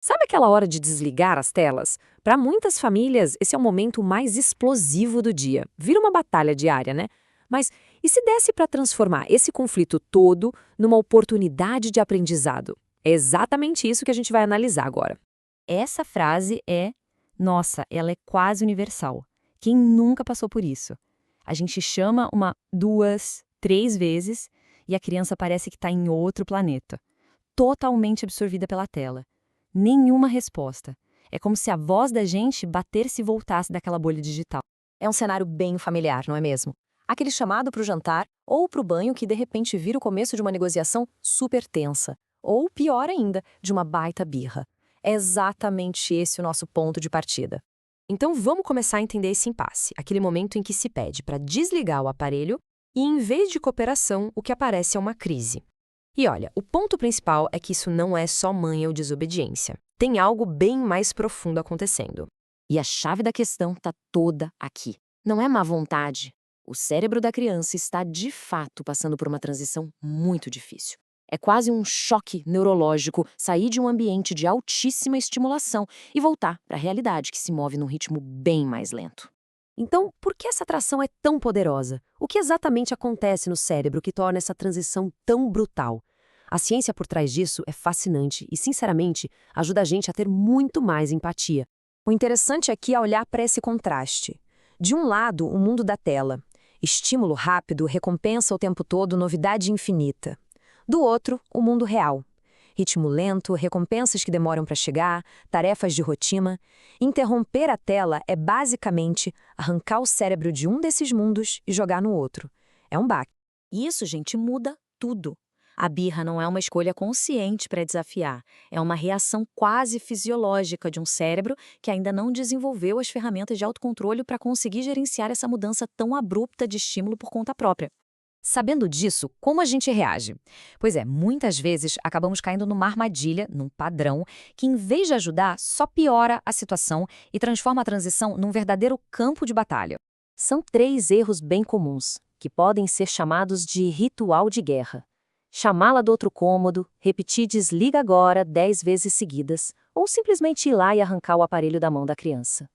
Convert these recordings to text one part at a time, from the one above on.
Sabe aquela hora de desligar as telas? Para muitas famílias, esse é o momento mais explosivo do dia. Vira uma batalha diária, né? Mas e se desse para transformar esse conflito todo numa oportunidade de aprendizado? É exatamente isso que a gente vai analisar agora. Essa frase nossa, ela é quase universal. Quem nunca passou por isso? A gente chama uma, duas, três vezes e a criança parece que está em outro planeta, totalmente absorvida pela tela. Nenhuma resposta. É como se a voz da gente batesse e voltasse daquela bolha digital. É um cenário bem familiar, não é mesmo? Aquele chamado para o jantar ou para o banho que de repente vira o começo de uma negociação super tensa. Ou, pior ainda, de uma baita birra. É exatamente esse o nosso ponto de partida. Então vamos começar a entender esse impasse, aquele momento em que se pede para desligar o aparelho e, em vez de cooperação, o que aparece é uma crise. E olha, o ponto principal é que isso não é só manha ou desobediência. Tem algo bem mais profundo acontecendo. E a chave da questão está toda aqui. Não é má vontade. O cérebro da criança está, de fato, passando por uma transição muito difícil. É quase um choque neurológico sair de um ambiente de altíssima estimulação e voltar para a realidade que se move num ritmo bem mais lento. Então, por que essa atração é tão poderosa? O que exatamente acontece no cérebro que torna essa transição tão brutal? A ciência por trás disso é fascinante e, sinceramente, ajuda a gente a ter muito mais empatia. O interessante aqui é olhar para esse contraste. De um lado, o mundo da tela. Estímulo rápido, recompensa o tempo todo, novidade infinita. Do outro, o mundo real. Ritmo lento, recompensas que demoram para chegar, tarefas de rotina. Interromper a tela é basicamente arrancar o cérebro de um desses mundos e jogar no outro. É um baque. E isso, gente, muda tudo. A birra não é uma escolha consciente para desafiar, é uma reação quase fisiológica de um cérebro que ainda não desenvolveu as ferramentas de autocontrole para conseguir gerenciar essa mudança tão abrupta de estímulo por conta própria. Sabendo disso, como a gente reage? Pois é, muitas vezes acabamos caindo numa armadilha, num padrão, que em vez de ajudar, só piora a situação e transforma a transição num verdadeiro campo de batalha. São 3 erros bem comuns, que podem ser chamados de ritual de guerra. Chamá-la do outro cômodo, repetir desliga agora 10 vezes seguidas, ou simplesmente ir lá e arrancar o aparelho da mão da criança.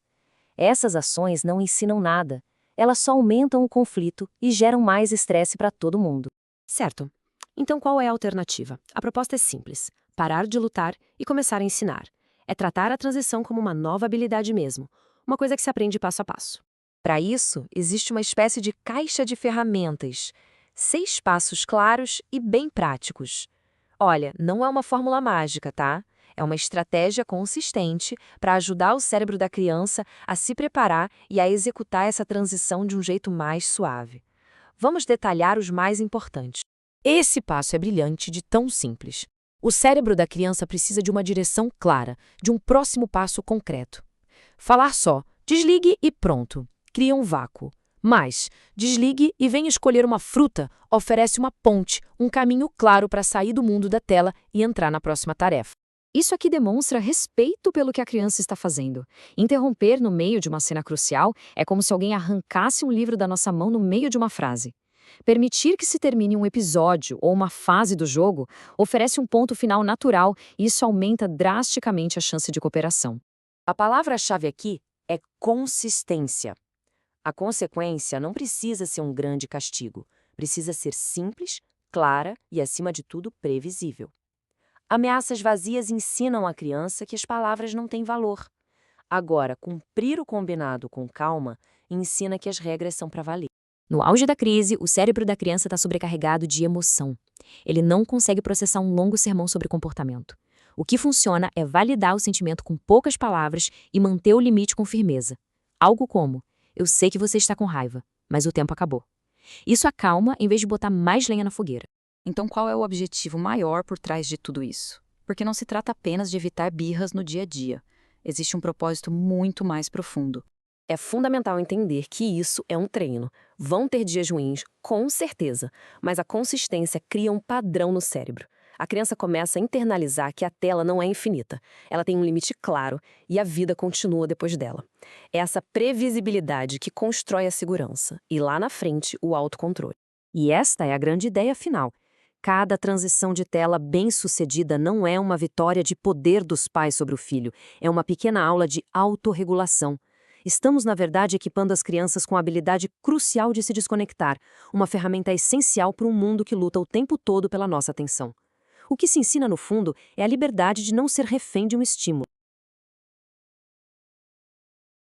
Essas ações não ensinam nada, elas só aumentam o conflito e geram mais estresse para todo mundo. Certo. Então qual é a alternativa? A proposta é simples: parar de lutar e começar a ensinar. É tratar a transição como uma nova habilidade mesmo, uma coisa que se aprende passo a passo. Para isso, existe uma espécie de caixa de ferramentas. 6 passos claros e bem práticos. Olha, não é uma fórmula mágica, tá? É uma estratégia consistente para ajudar o cérebro da criança a se preparar e a executar essa transição de um jeito mais suave. Vamos detalhar os mais importantes. Esse passo é brilhante de tão simples. O cérebro da criança precisa de uma direção clara, de um próximo passo concreto. Falar só, desligue e pronto, cria um vácuo. Mas, desligue e venha escolher uma fruta, oferece uma ponte, um caminho claro para sair do mundo da tela e entrar na próxima tarefa. Isso aqui demonstra respeito pelo que a criança está fazendo. Interromper no meio de uma cena crucial é como se alguém arrancasse um livro da nossa mão no meio de uma frase. Permitir que se termine um episódio ou uma fase do jogo oferece um ponto final natural e isso aumenta drasticamente a chance de cooperação. A palavra-chave aqui é consistência. A consequência não precisa ser um grande castigo, precisa ser simples, clara e, acima de tudo, previsível. Ameaças vazias ensinam a criança que as palavras não têm valor. Agora, cumprir o combinado com calma ensina que as regras são para valer. No auge da crise, o cérebro da criança está sobrecarregado de emoção. Ele não consegue processar um longo sermão sobre comportamento. O que funciona é validar o sentimento com poucas palavras e manter o limite com firmeza. Algo como: eu sei que você está com raiva, mas o tempo acabou. Isso acalma em vez de botar mais lenha na fogueira. Então, qual é o objetivo maior por trás de tudo isso? Porque não se trata apenas de evitar birras no dia a dia. Existe um propósito muito mais profundo. É fundamental entender que isso é um treino. Vão ter dias ruins, com certeza, mas a consistência cria um padrão no cérebro. A criança começa a internalizar que a tela não é infinita. Ela tem um limite claro e a vida continua depois dela. É essa previsibilidade que constrói a segurança e, lá na frente, o autocontrole. E esta é a grande ideia final. Cada transição de tela bem-sucedida não é uma vitória de poder dos pais sobre o filho, é uma pequena aula de autorregulação. Estamos, na verdade, equipando as crianças com a habilidade crucial de se desconectar, uma ferramenta essencial para um mundo que luta o tempo todo pela nossa atenção. O que se ensina, no fundo, é a liberdade de não ser refém de um estímulo.